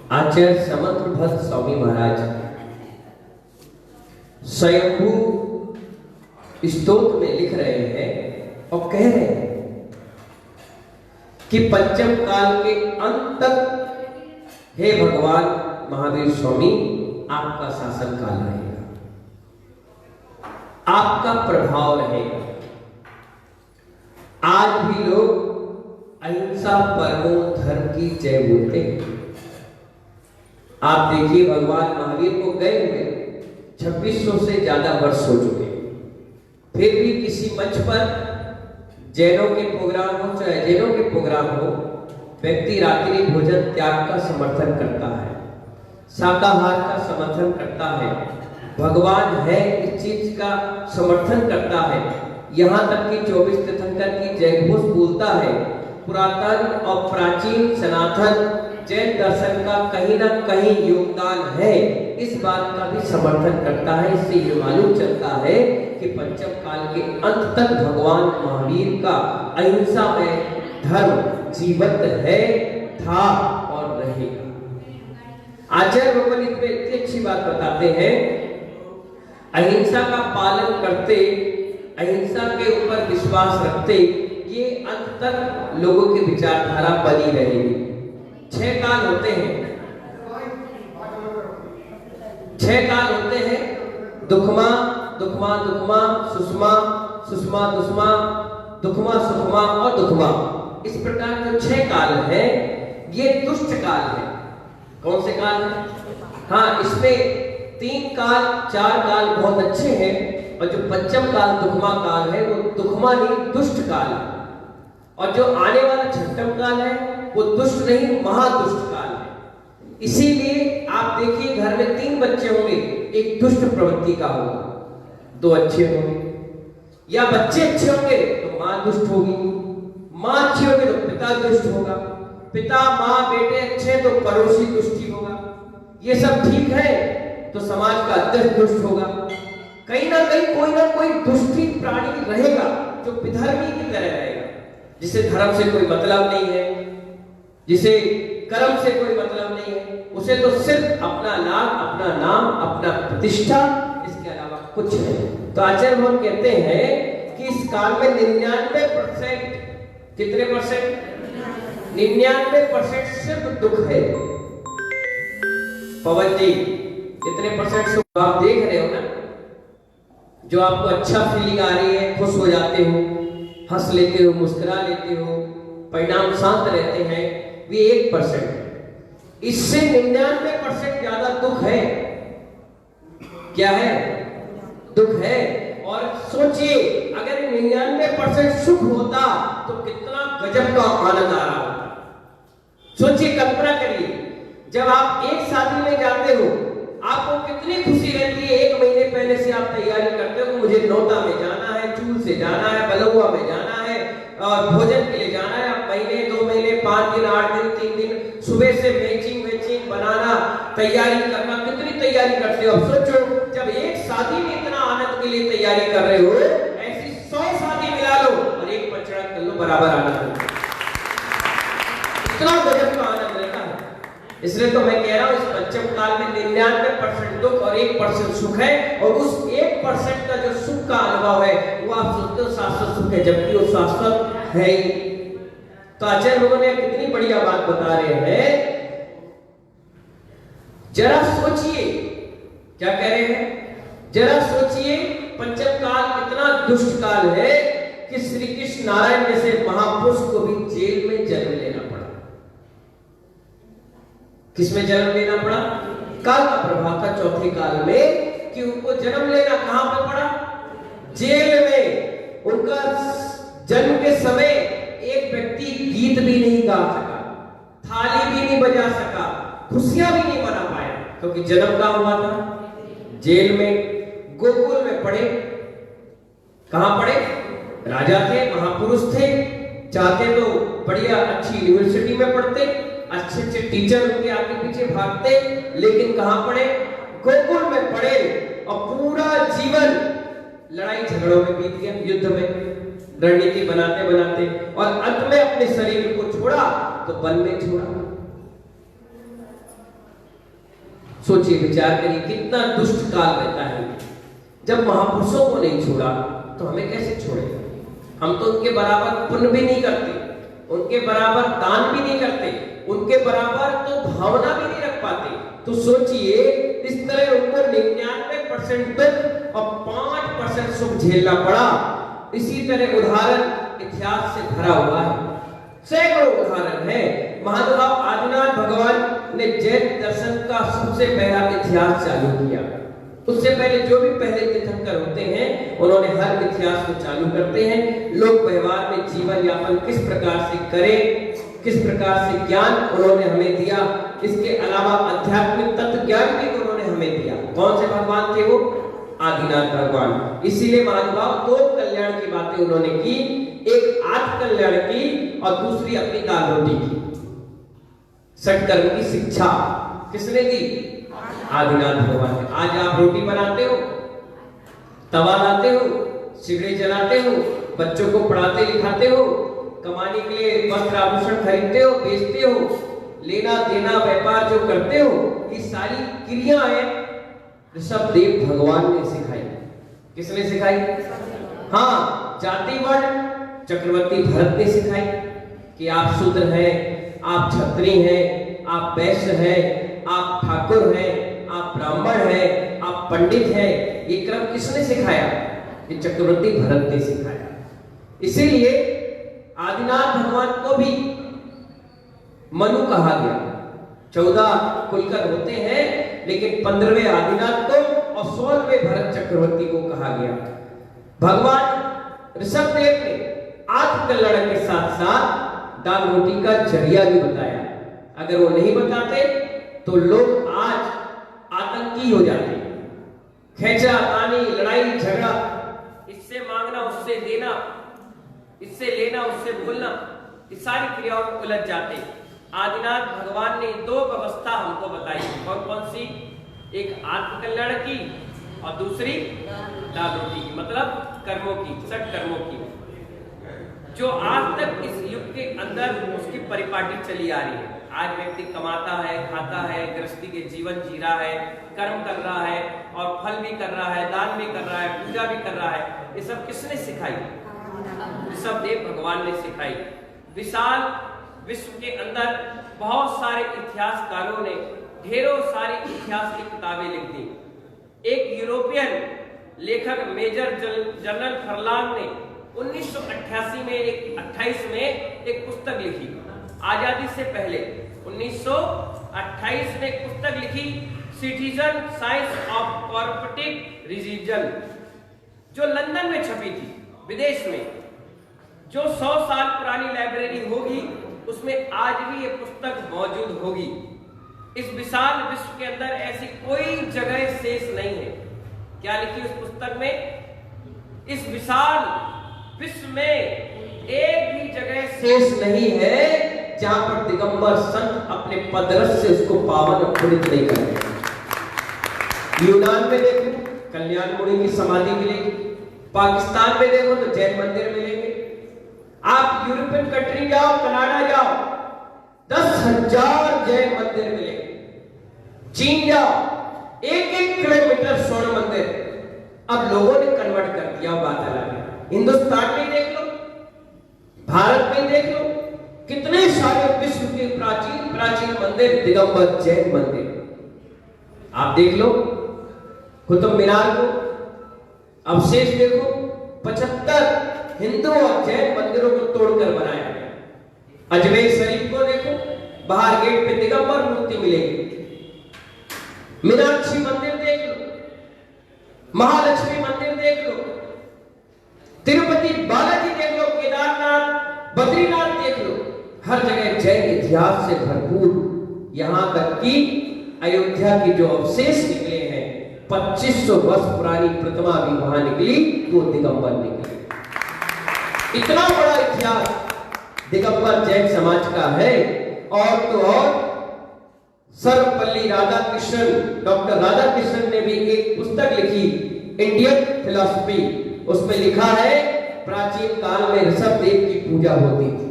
आचार्य समंतभद्र स्वामी महाराज स्वयंभू स्तोत्र में लिख रहे हैं और कह रहे हैं कि पंचम काल के अंत तक हे भगवान महावीर स्वामी आपका शासन काल रहेगा, आपका प्रभाव रहेगा। आज भी लोग अहिंसा परमो धर्म की जय बोलते हैं। आप देखिए भगवान महावीर को गए हुए 2600 से ज्यादा वर्ष हो चुके, फिर भी किसी मंच पर जैनों के प्रोग्राम हो चाहे जैनों के प्रोग्राम हो, व्यक्ति रात्रि भोजन त्याग का समर्थन करता है, शाकाहार का समर्थन करता है, भगवान है इस चीज का समर्थन करता है, यहाँ तक कि 24 तीर्थंकर की जय घोष बोलता है। पुरातन और प्राचीन सनातन जैन दर्शन का कहीं ना कहीं योगदान है, इस बात का भी समर्थन करता है। इससे ये मालूम चलता है कि पंचम काल के अंत तक भगवान महावीर का अहिंसा में धर्म जीवंत है, था और रहेगा। आचार्य भगवान इसमें इतनी अच्छी बात बताते हैं, अहिंसा का पालन करते, अहिंसा के ऊपर विश्वास रखते, ये अंत तक लोगों की विचारधारा बनी रहेगी। 6 काल होते हैं, 6 काल होते हैं, दुखमा दुखमा दुखमा, सुषमा सुषमा दुष्मा, दुखमा सुखमा और दुखमा। इस प्रकार जो 6 काल है ये दुष्ट काल है। कौन से काल है? हाँ, इसमें 3 काल 4 काल बहुत अच्छे हैं और जो पंचम काल दुखमा काल है वो दुखमा नहीं दुष्ट काल है, और जो आने वाला छठम काल है वो दुष्ट नहीं महादुष्ट काल है। इसीलिए आप देखिए घर में 3 बच्चे होंगे, एक दुष्ट प्रवृत्ति का होगा, 2 अच्छे होंगे, या बच्चे अच्छे होंगे तो मां दुष्ट होगी, मां अच्छी होगी तो पिता दुष्ट होगा, पिता मां बेटे अच्छे तो पड़ोसी दुष्टी होगा। ये सब ठीक है तो समाज का अध्यक्ष दुष्ट होगा। कहीं ना कहीं कोई ना कोई दुष्टी प्राणी रहेगा जो विधर्मी की तरह रहेगा, जिसे धर्म से कोई मतलब नहीं है, जिसे कर्म से कोई मतलब नहीं है, उसे तो सिर्फ अपना लाभ, अपना नाम, अपना प्रतिष्ठा, इसके अलावा कुछ नहीं। तो आचार्य भगवान कहते हैं कि इस काल में 99% कितने परसेंट? 99% सिर्फ दुख है। पवन जी कितने परसेंट सुख आप देख रहे हो ना, जो आपको अच्छा फीलिंग आ रही है, खुश हो जाते हो, हंस लेते हो, मुस्कुरा लेते हो, परिणाम शांत रहते हैं, वे 1% है। इससे 99% ज्यादा दुख है। क्या है? दुख है। और सोचिए अगर 99% सुख होता तो कितना गजब का आनंद आ रहा होता। सोचिए, कल्पना करिए, जब आप एक शादी में जाते हो आपको कितनी खुशी रहती है। 1 महीने पहले से आप तैयारी करते हो, मुझे नौता में जाना है, चूल से जाना है, बलुआ में जाना है और भोजन के लिए जाना है। आप महीने 2 महीने 5 दिन 8 दिन 3 दिन सुबह से मैचिंग बनाना, तैयारी करना, कितनी तैयारी करते हो। अब सोचो जब एक शादी में इतना आनंद के लिए तैयारी कर रहे हो, ऐसी 100 शादी मिला लो और एक पचड़ा कर लो, बराबर आनंद। इतना गजब का आनंद रहता है। इसलिए तो मैं कह रहा हूं इस पंचम काल में 99% दुख और 1% सुख है, और उस 1% का जो सुख का अनुभव है वो आप सोचते हो शाश्वत सुख है, जबकि वो शाश्वत है ही। तो आचार्य लोगों ने कितनी बढ़िया बात बता रहे हैं। जरा सोचिए क्या कह रहे हैं, जरा सोचिए पंचम काल कितना दुष्ट काल है कि श्री कृष्ण नारायण जैसे महापुरुष को भी जेल में जन्म लेना पड़ा। किसमें जन्म लेना पड़ा? काल का प्रभाव था चौथे काल में कि उनको जन्म लेना कहां पे पड़ा? जेल में। उनका जन्म के समय एक व्यक्ति गीत भी नहीं गा सका, थाली भी नहीं बजा सका, खुशियां भी नहीं मना पाया, क्योंकि जन्म कहां हुआ था? जेल में। गोकुल में पढ़े, कहां पढ़े? राजा थे, महापुरुष थे, चाहते तो बढ़िया अच्छी यूनिवर्सिटी में पढ़ते, अच्छे अच्छे टीचर उनके आगे पीछे भागते, लेकिन कहां पढ़े? गोकुल में पढ़े और पूरा जीवन लड़ाई झगड़ों में बीत गया, युद्ध में रणनीति बनाते बनाते, और अंत में अपने शरीर को छोड़ा तो वन में छोड़ा। सोचिए, विचार करिए, कितना दुष्ट काल रहता है। जब महापुरुषों को नहीं छोड़ा तो हमें कैसे छोड़ेगा? हम तो उनके बराबर पुण्य भी नहीं करते, उनके बराबर दान भी नहीं करते, उनके बराबर तो भावना भी नहीं रख पाते। तो सोचिए, इस तरह उनको 99% दुख और 5% सुख झेलना पड़ा। इसी तरह उदाहरण इतिहास से भरा हुआ है, सैकड़ों उदाहरण है। महानुभाव आदिनाथ भगवान ने जैन दर्शन का सबसे पहला इतिहास चालू किया। उससे पहले जो भी पहले तीर्थंकर होते हैं, उन्होंने हर इतिहास को चालू करते हैं। लोक व्यवहार में जीवन यापन किस प्रकार से करें, किस प्रकार से ज्ञान उन्होंने हमें दिया। इसके अलावा आध्यात्मिक तत्व ज्ञान भी उन्होंने हमें दिया। कौन से भगवान थे वो? आदिनाथ भगवान। इसीलिए महानुभाव दो कल्याण की बातें उन्होंने की, एक आत्म कल्याण की और दूसरी अपनी दाल रोटी की। सत्कर्म की शिक्षा किसने दी? आदिनाथ भगवान ने। आज आप रोटी बनाते हो, तवा लाते हो, सिगड़ी जलाते हो, बच्चों को पढ़ाते लिखाते हो, कमाने के लिए वस्त्र आभूषण खरीदते हो, बेचते हो, लेना देना व्यापार जो करते हो, ये सारी क्रियाएं ऋषभदेव भगवान ने सिखाई। किसने सिखाई? हाँ, जाति वर्ण चक्रवर्ती भरत ने सिखाई कि आप शूद्र हैं, आप क्षत्रिय हैं, आप वैश्य हैं, आप ठाकुर हैं, आप ब्राह्मण हैं, आप पंडित हैं। ये क्रम किसने सिखाया? ये चक्रवर्ती भरत ने सिखाया। इसीलिए आदिनाथ भगवान को भी मनु कहा गया। 14 कुलकर होते हैं, लेकिन 15वें आदिनाथ को और 16वें भरत चक्रवर्ती को कहा गया। भगवान ऋषभदेव ने आत्म कल्याण के साथ साथ दाल रोटी का जरिया भी बताया। अगर वो नहीं बताते तो लोग आज आतंकी हो जाते। खेचा तानी, लड़ाई झगड़ा, इससे मांगना उससे देना, इससे लेना उससे भूलना, इस सारी क्रियाओं में उलझ जाते। आदिनाथ भगवान ने दो व्यवस्था हमको बताई। कौन कौन सी? एक आत्म कल्याण की और दूसरी दाल रोटी की, मतलब कर्मों की, सट कर्मों की, जो आज तक इस युग के अंदर उसकी परिपाटी चली आ रही है। आज व्यक्ति कमाता है, खाता है, गृहस्थी के जीवन जी रहा है, कर्म कर रहा है और फल भी कर रहा है, दान भी कर रहा है, पूजा भी कर रहा है। ये सब किसने सिखाई? ऋषभदेव भगवान ने सिखाई। विशाल विश्व के अंदर बहुत सारे इतिहासकारों ने ढेरों सारी इतिहास की किताबें लिख दी। एक यूरोपियन लेखक मेजर जनरल फरलांग ने 1988 में 28 में एक पुस्तक लिखी। आजादी से पहले 1928 में एक पुस्तक लिखी, citizen science of corporative religion, जो लंदन में छपी थी, विदेश में। जो 100 साल पुरानी लाइब्रेरी होगी उसमें आज भी ये पुस्तक मौजूद होगी। इस विशाल विश्व के अंदर ऐसी कोई जगह शेष नहीं है। क्या लिखी उस पुस्तक में? इस विशाल विश्व में एक भी जगह शेष नहीं है जहां पर दिगंबर संत अपने पदरस से उसको पावन और पुनीत नहीं करते। यूनान में देखो, कल्याण मुनि की समाधि मिलेगी। पाकिस्तान में देखो तो जैन मंदिर मिलेंगे। आप यूरोपियन कंट्री जाओ, कनाडा जाओ, 10,000 जैन मंदिर मिलेंगे। चीन जाओ, 1-1 किलोमीटर स्वर्ण मंदिर। अब लोगों ने कन्वर्ट कर दिया, बात अलग है। हिंदुस्तान में देख लो, भारत में देख लो, कितने सारे विश्व के प्राचीन प्राचीन मंदिर दिगंबर जैन मंदिर। आप देख लो कुतुब मीनार को, अवशेष देखो, 75 हिंदू और जैन मंदिरों को तोड़कर बनाया गया। अजमेर शरीफ को देखो, बाहर गेट पे दिगंबर मूर्ति मिलेगी। मीनाक्षी मंदिर देख लो, महालक्ष्मी मंदिर देख लो, तिरुपति बालाजी देख लो, केदारनाथ, बद्रीनाथ देख लो। हर जगह जैन इतिहास से भरपूर। यहां तक कि अयोध्या की जो अवशेष निकले हैं, 2500 वर्ष पुरानी प्रतिमा भी वहां निकली, वो दिगंबर निकली। इतना बड़ा इतिहास दिगंबर जैन समाज का है। और तो और सर्वपल्ली राधाकृष्णन, डॉक्टर राधाकृष्णन ने भी एक पुस्तक लिखी, इंडियन फिलॉसफी। उसमें लिखा है प्राचीन काल में ऋषभदेव की पूजा होती थी।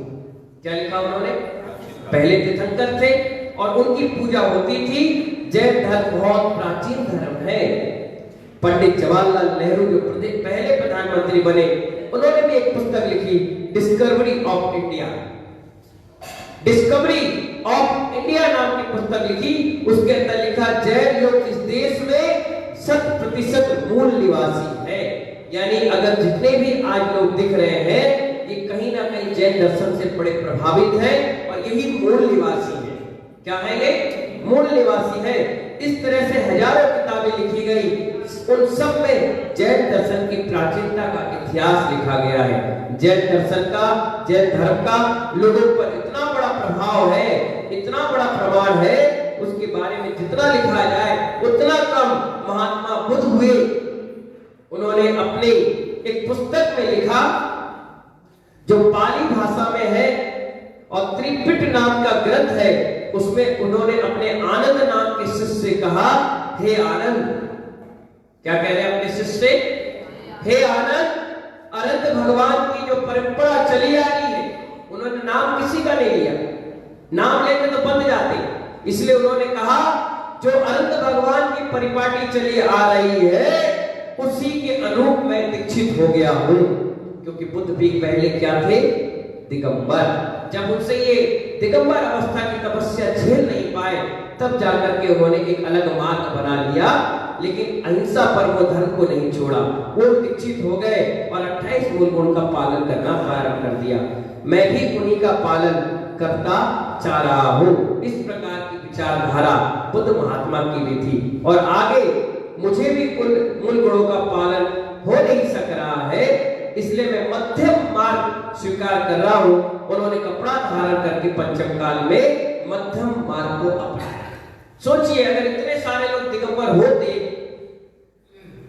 क्या लिखा उन्होंने? पहले तीर्थंकर थे, और उनकी पूजा होती थी। जैन धर्म बहुत प्राचीन धर्म है। पंडित जवाहरलाल नेहरू जो पहले प्रधानमंत्री बने, उन्होंने भी एक पुस्तक लिखी, discovery of India. Discovery of India नाम की पुस्तक लिखी। उसके अंदर लिखा, जैन लोग इस देश में 100% मूल निवासी है। यानी अगर जितने भी आज लोग दिख रहे हैं, ये कहीं ना कहीं जैन दर्शन से बड़े प्रभावित हैं और यही मूल निवासी है। क्या है ये? मूल निवासी है। इस तरह से हजारों किताबें लिखी गई, उन सब में जैन दर्शन की प्राचीनता का इतिहास लिखा गया है। जैन दर्शन का, जैन धर्म का लोगों पर इतना बड़ा प्रभाव है, इतना बड़ा प्रमाण है, उसके बारे में जितना लिखा जाए उतना कम। महात्मा बुद्ध हुए, उन्होंने अपनी एक पुस्तक में लिखा जो पाली भाषा में है और त्रिपिट नाम का ग्रंथ है। उसमें उन्होंने अपने आनंद नाम के शिष्य से कहा, हे आनंद, क्या कह रहे हैं अपने शिष्य से? हे आनंद, अनंत भगवान की जो परंपरा चली आ रही है, उन्होंने नाम किसी का नहीं लिया, नाम लेते तो बंद जाते, इसलिए उन्होंने कहा जो अनंत भगवान की परिपाटी चली आ रही है, उसी के अनुरूप मैं दीक्षित हो गया हूं। क्योंकि बुद्ध भी पहले क्या थे? दिगंबर। जब उनसे ये दिगंबर अवस्था की तपस्या झेल नहीं पाए, तब जाकर के उन्होंने एक अलग मार्ग बना लिया, लेकिन अहिंसा परमो धर्म को नहीं छोड़ा। वो दीक्षित हो गए और 28 मूल गुण का पालन करना प्रारंभ कर दिया। मैं भी उन्हीं का पालन करता जा रहा हूं। इस प्रकार की विचारधारा बुद्ध महात्मा की भी थी। और आगे मुझे भी उन मूल गुणों का पालन हो नहीं सक रहा है, इसलिए मैं मध्यम मार्ग स्वीकार कर रहा हूं। उन्होंने कपड़ा धारण करके पंचम काल में मध्यम मार्ग को अपनाया। सोचिए, अगर इतने सारे लोग दिगंबर होते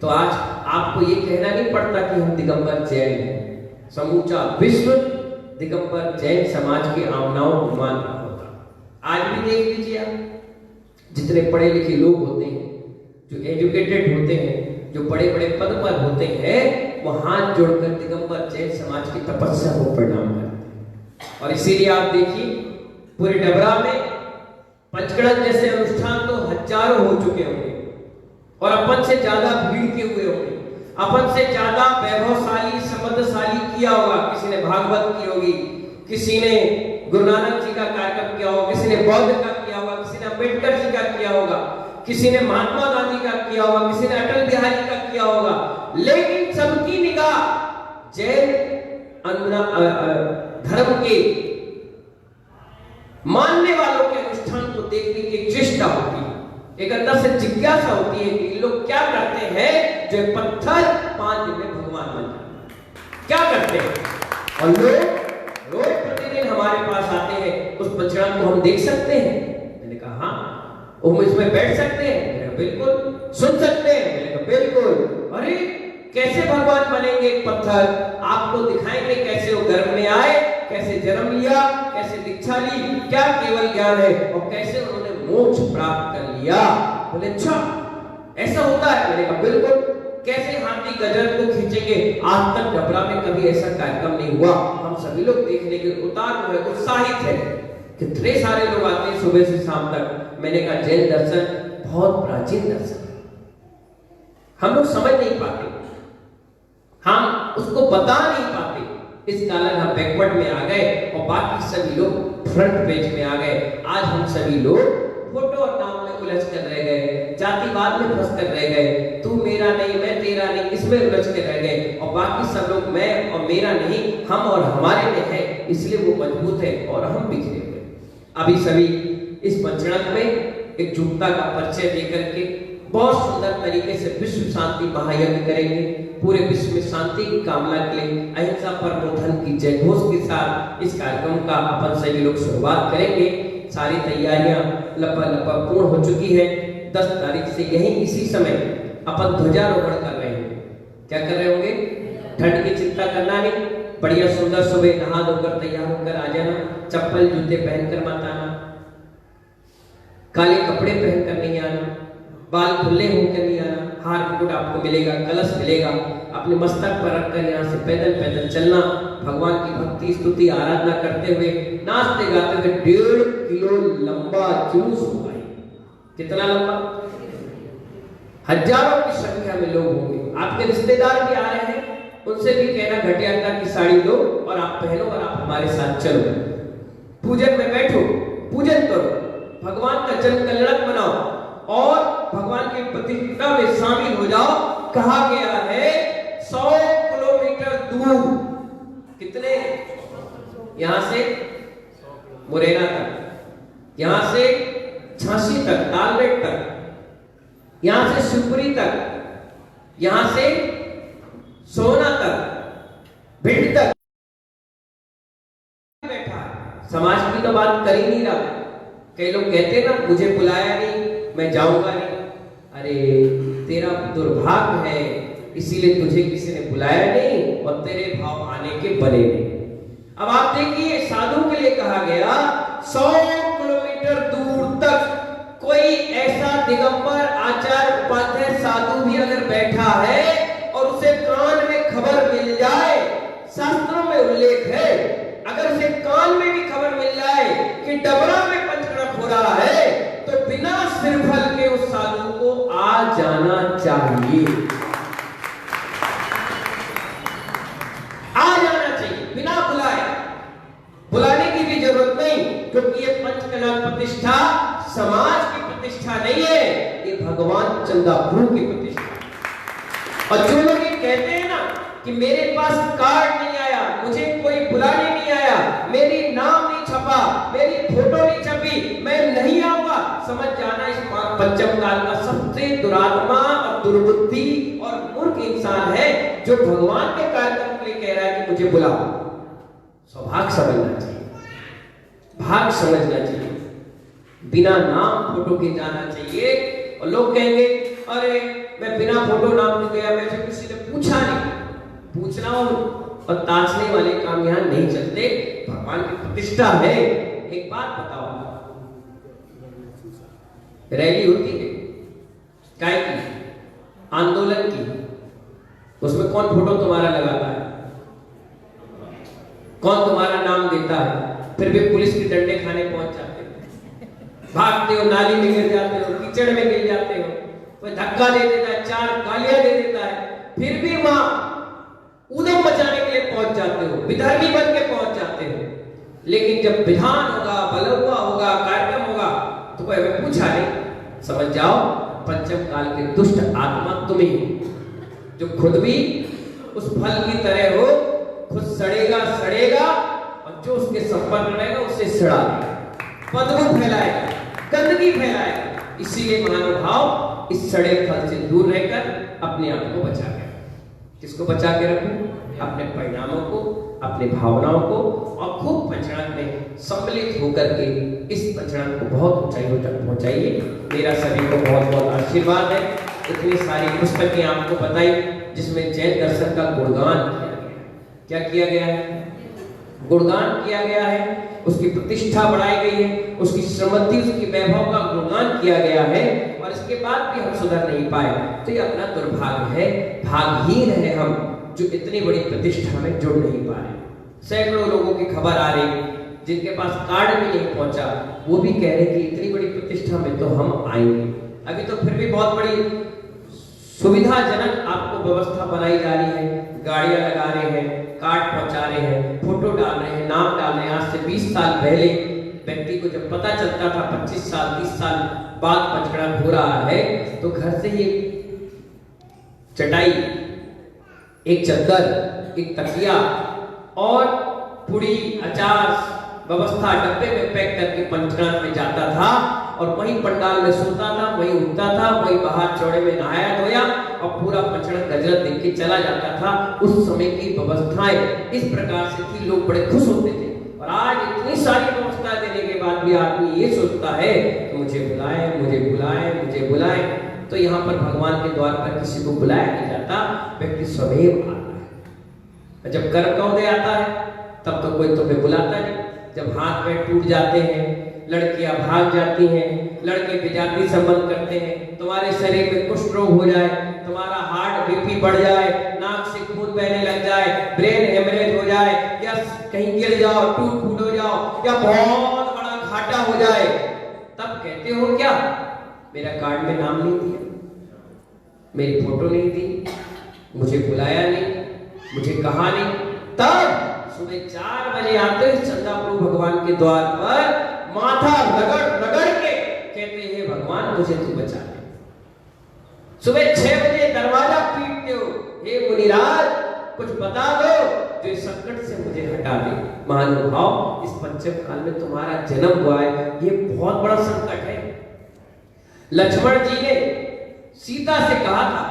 तो आज आपको ये कहना नहीं पड़ता कि हम दिगंबर जैन हैं। समूचा विश्व दिगंबर जैन समाज के आमनाओं को मान रहा होता। आज भी देख लीजिए आप, जितने पढ़े लिखे लोग होते हैं, जो एजुकेटेड होते हैं, जो बड़े बड़े पद पर होते हैं, वो हाथ जोड़कर दिगंबर जैन समाज की तपस्या को प्रणाम करते हैं। और इसीलिए आप देखिए, पूरे डबरा में पंचकड़न जैसे अनुष्ठान तो हजारों हो चुके होंगे और अपन से ज्यादा भीड़ के हुए होंगे, अपन से ज्यादा वैभवशाली समृद्धशाली किया होगा। किसी ने भागवत की होगी, किसी ने गुरु नानक जी का कार्यक्रम किया होगा, किसी ने बौद्ध का किया होगा, किसी ने अम्बेडकर जी का किया होगा, किसी ने महात्मा गांधी का किया होगा, किसी ने अटल बिहारी का किया होगा। लेकिन सबकी निगाह जैन धर्म के मानने वालों के अनुष्ठान को देखने की एक चेष्टा होती है, एक अंदर से जिज्ञासा होती है कि लोग क्या करते हैं जो पत्थर 5 दिन में भगवान बन जाते, क्या करते हैं। और लोग रोज प्रतिदिन हमारे पास आते हैं, उस पंचकड़न को हम देख सकते हैं। मैंने कहा हाँ, वो इसमें बैठ सकते हैं? मैंने कहा बिल्कुल। सुन सकते हैं? मैंने कहा बिल्कुल। अरे कैसे भगवान बनेंगे पत्थर? आपको दिखाएंगे कैसे वो गर्भ में आए, कैसे जन्म लिया, कैसे दीक्षा ली, क्या केवल ज्ञान है, और कैसे उन्होंने मोक्ष प्राप्त कर लिया। बोले अच्छा ऐसा होता है? मैंने कहा बिल्कुल। कैसे हाथी गजर को खींचेंगे? आज तक डबरा में कभी ऐसा कार्यक्रम नहीं हुआ। हम सभी लोग देखने के उतार हुए, उत्साहित है। कितने सारे लोग आते हैं सुबह से शाम तक। मैंने कहा जैन दर्शन बहुत प्राचीन दर्शन है, हम लोग समझ नहीं पाते, हम उसको बता नहीं पाते। इस कारण हम बैकवर्ड में आ गए और बाकी सभी लोग फ्रंट पेज में आ गए। आज हम सभी लोग फोटो और नाम में उलझ कर रह गए, जातिवाद में फंस कर रह गए, तू मेरा नहीं मैं तेरा नहीं, इसमें उलझ कर रह गए। और बाकी सब लोग मैं और मेरा नहीं, हम और हमारे में है, इसलिए वो मजबूत है और हम बिखरे हुए। अभी सभी इस पंचकड़न में एकजुटता का परिचय देकर के बहुत सुंदर तरीके से विश्व शांति महायज्ञ करेंगे। पूरे विश्व में शांति की कामना के लिए अहिंसा परमो धर्म की जय घोष के साथ इस कार्यक्रम का अपन सभी लोग शुरुआत करेंगे। सारी तैयारियां लगभग पूर्ण हो चुकी है। 10 तारीख से यही इसी समय अपन ध्वजारोहण कर रहे हैं। क्या कर रहे होंगे? ठंड की चिंता करना नहीं, बढ़िया सुंदर सुबह नहा धोकर तैयार होकर आ जाना, चप्पल जूते पहनकर मत आना, काले कपड़े पहनकर नहीं आना, बाल खुले होकर नहीं आना, हार मुकुट आपको मिलेगा, कलश मिलेगा, अपने मस्तक पर रखकर यहाँ से पैदल पैदल चलना। भगवान की भक्ति स्तुति आराधना करते हुए नाचते गाते हुए 1.5 किलो लंबा जुलूस हुआ। कितना लंबा? हजारों की संख्या में लोग होंगे। आपके रिश्तेदार भी आ रहे हैं, उनसे भी कहना घटिया की साड़ी लो और आप पहनो और आप हमारे साथ चलो, पूजन में बैठो, पूजन करो, भगवान का जन्म कल्याण मनाओ और भगवान की प्रतिष्ठा में शामिल हो जाओ। कहा गया है 100 किलोमीटर दूर, कितने? यहां से मुरैना तक, यहां से झांसी तक, तालबेट तक, यहां से शिवपुरी तक, यहां से सोना तक, भिंड तक बैठा। समाज की तो बात कर ही नहीं रहा। कई लोग कहते ना मुझे बुलाया नहीं, मैं जाऊंगा नहीं। अरे तेरा दुर्भाग्य है, इसीलिए तुझे किसी ने बुलाया नहीं और तेरे भाव आने के बने नहीं। अब आप देखिए, साधु के लिए कहा गया 100 किलोमीटर दूर तक कोई ऐसा दिगंबर आचार्य उपाध्याय साधु भी अगर बैठा है और उसे कान में खबर मिल जाए, शास्त्रों में उल्लेख है, अगर उसे कान में भी खबर मिल जाए कि डबरा में पंचकर्म हो रहा है, तो बिना सिरफल के उस साधु को आ जाना चाहिए, आ जाना चाहिए बिना बुलाए। बुलाने की भी जरूरत नहीं, क्योंकि ये पंचकला प्रतिष्ठा समाज की प्रतिष्ठा नहीं है, ये भगवान चंदापुर की प्रतिष्ठा। और जो लोग ये कहते हैं ना कि मेरे पास कार्ड नहीं आया, मुझे कोई बुलाने नहीं आया, मेरी नाम नहीं छपा, मेरी फोटो नहीं छपी, मैं नहीं आऊंगा, समझ जाना इस पंचम काल का सबसे दुरात्मा और दुर्बुद्धि और मूर्ख इंसान है, जो भगवान के कार्यक्रम के लिए कह रहा है कि मुझे बुलाओ। सौभाग्य समझना चाहिए, भाग समझना चाहिए, बिना नाम फोटो के जाना चाहिए। और लोग कहेंगे अरे मैं बिना फोटो नाम के गया, मैं किसी ने पूछा नहीं। पूछना और ताजने वाले काम यहाँ नहीं चलते, भगवान की प्रतिष्ठा है। एक बात बताओ, रैली होती है काय की, आंदोलन की, उसमें कौन फोटो तुम्हारा लगाता है, कौन तुम्हारा नाम देता है? फिर भी पुलिस के डंडे खाने पहुंच जाते हो, भागते हो, नाली में गिर जाते हो, कीचड़ में गिर जाते हो, कोई धक्का दे देता है, 4 गालियां दे देता है, फिर भी वहां उदम मचाने के लिए पहुंच जाते हो, विधर्मी बन के पहुंच जाते हो। लेकिन जब विधान होगा, बलुआ होगा, कार्यक्रम होगा, तो कोई हमें पूछा नहीं। समझ जाओ, पंचम काल के दुष्ट आत्मा तुम ही, जो खुद भी उस फल की तरह हो, खुद सड़ेगा सड़ेगा और जो उसके संपर्क में रहेगा उससे सड़ा देगा, बदबू फैलाएगा, गंदगी फैलाएगा। इसीलिए महानुभाव इस सड़े फल से दूर रहकर अपने आप को बचा के, किसको बचा के रखूं? अपने परिणामों को, अपने भावनाओं को, और खूब पंचणान में सम्मिलित होकर के इस पंचणान को बहुत ऊंचाइयों तक पहुंचाइए। मेरा सभी को बहुत बहुत आशीर्वाद है। इतनी सारी पुस्तकें आपको बताई जिसमें जैन दर्शन का गुणगान किया गया है। क्या किया गया है? गुणगान किया गया है, उसकी प्रतिष्ठा बढ़ाई गई है, उसकी श्रीमती, उसकी वैभव का गुणगान किया गया है, और इसके बाद भी हम सुधर नहीं पाए, तो ये अपना दुर्भाग्य है। भाग्यहीन है हम जो इतनी बड़ी प्रतिष्ठा में जुड़ नहीं पाए। सैकड़ों लोगों की खबर आ रही जिनके पास कार्ड भी नहीं पहुंचा, वो भी कह रहे कि इतनी बड़ी प्रतिष्ठा में तो हम आएंगे। अभी तो फिर भी बहुत बड़ी सुविधाजनक आपको व्यवस्था बनाई जा रही है, गाड़ियां लगा रहे हैं, कार्ड पहुंचा रहे हैं, फोटो डाल रहे हैं, नाम डाल रहे हैं। आज से 20 साल पहले व्यक्ति को जब पता चलता था 25 साल 30 साल बाद पंचकर्म हो रहा है, तो घर से ही चटाई, एक चद्दर, एक तकिया और पूरी अचार व्यवस्था डब्बे में पैक करके पंचकर्म में जाता था, और वहीं पंडाल में सोता था, वहीं उठता था, वहीं बाहर चौड़े में नहाया धोया और पूरा पंचकर्म गजरत देख के चला जाता था। उस समय की व्यवस्थाएं इस प्रकार से थी, लोग बड़े खुश होते थे। और आज इतनी सारी व्यवस्था देने के बाद भी आदमी ये सोचता है कि मुझे बुलाए, मुझे बुलाए, मुझे बुलाए। तो यहाँ पर भगवान के द्वार पर किसी को बुलाया नहीं जाता, व्यक्ति स्वयं आता है। जब कर्म का उदय आता है तब तो कोई तुम्हें बुलाता नहीं। जब हाथ पैर टूट जाते हैं, लड़कियां भाग जाती हैं, लड़के विजातीय संबंध करते हैं, तुम्हारे शरीर में कुष्ठ रोग हो जाए, तुम्हारा हार्ट बीपी बढ़ जाए, नाक से खून बहने लग जाए, ब्रेन हेमरेज हो जाए, या कहीं गिर जाओ, टूट फूट हो जाओ, या बहुत बड़ा घाटा हो जाए, तब कहते हो क्या मेरा कार्ड में नाम नहीं दिया, मेरी फोटो नहीं दी, मुझे बुलाया नहीं, मुझे कहा नहीं। तब सुबह 4 बजे आते हैं चंदा प्रभु भगवान के द्वार पर, माथा रगड़ रगड़ के कहते हैं भगवान मुझे तू बचा ले। सुबह 6 बजे दरवाजा पीटते हो, हे मुनिराज कुछ बता दो जो इस संकट से मुझे हटा दे। महानुभाव, इस पंचम काल में तुम्हारा जन्म हुआ है, ये बहुत बड़ा संकट है। लक्ष्मण जी ने सीता से कहा था,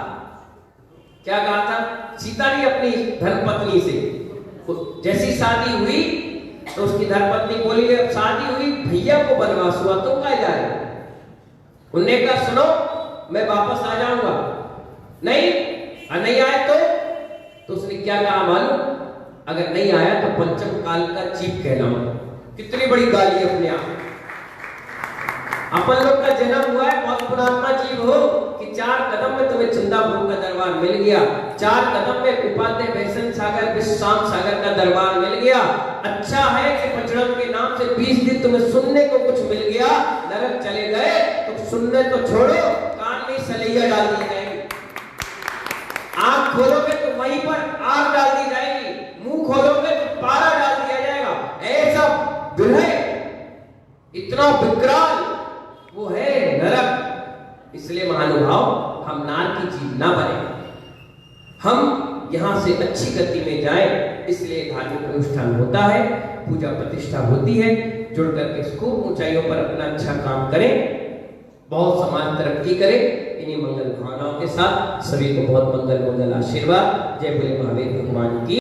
क्या कहा था? सीता ने अपनी धर्मपत्नी से, जैसी शादी हुई तो उसकी धर्मपत्नी बोली अब शादी हुई, भैया को बनवास हुआ तो क्या जाए। उन्होंने कहा सुनो मैं वापस आ जाऊंगा, नहीं आए तो उसने क्या कहा मालूम? अगर नहीं आया तो पंचम काल का चीप कहलाऊंगा। कितनी बड़ी गाली अपने आप। अपन लोग का जन्म हुआ है, बहुत पुराना जीव हो कि 4 कदम में तुम्हें चंदा प्रभु का दरबार मिल गया, 4 कदम में उपाध्याय वैष्णव सागर विश्राम सागर का दरबार मिल गया। अच्छा है कि पचड़म के नाम से 20 दिन तुम्हें सुनने को कुछ मिल गया। नरक चले गए तो सुनने तो छोड़ो, कान में सलैया डाल दी जाएगी, आंख खोलोगे तो वहीं पर आग डाल दी जाएगी, मुंह खोलोगे तो पारा डाल दिया जाएगा। ऐसा दुल्हे इतना विकराल वो है नरक। इसलिए महानुभाव, हम नार की चीज ना बने, हम यहां से अच्छी गति में जाएं। इसलिए धार्मिक अनुष्ठान होता है, पूजा प्रतिष्ठा होती है, जुड़ करके खूब ऊंचाइयों पर अपना अच्छा काम करें, बहुत समाज तरक्की करे। इन्हीं मंगल भावनाओं के साथ सभी को बहुत मंगल आशीर्वाद। जय बोले महावीर भगवान की।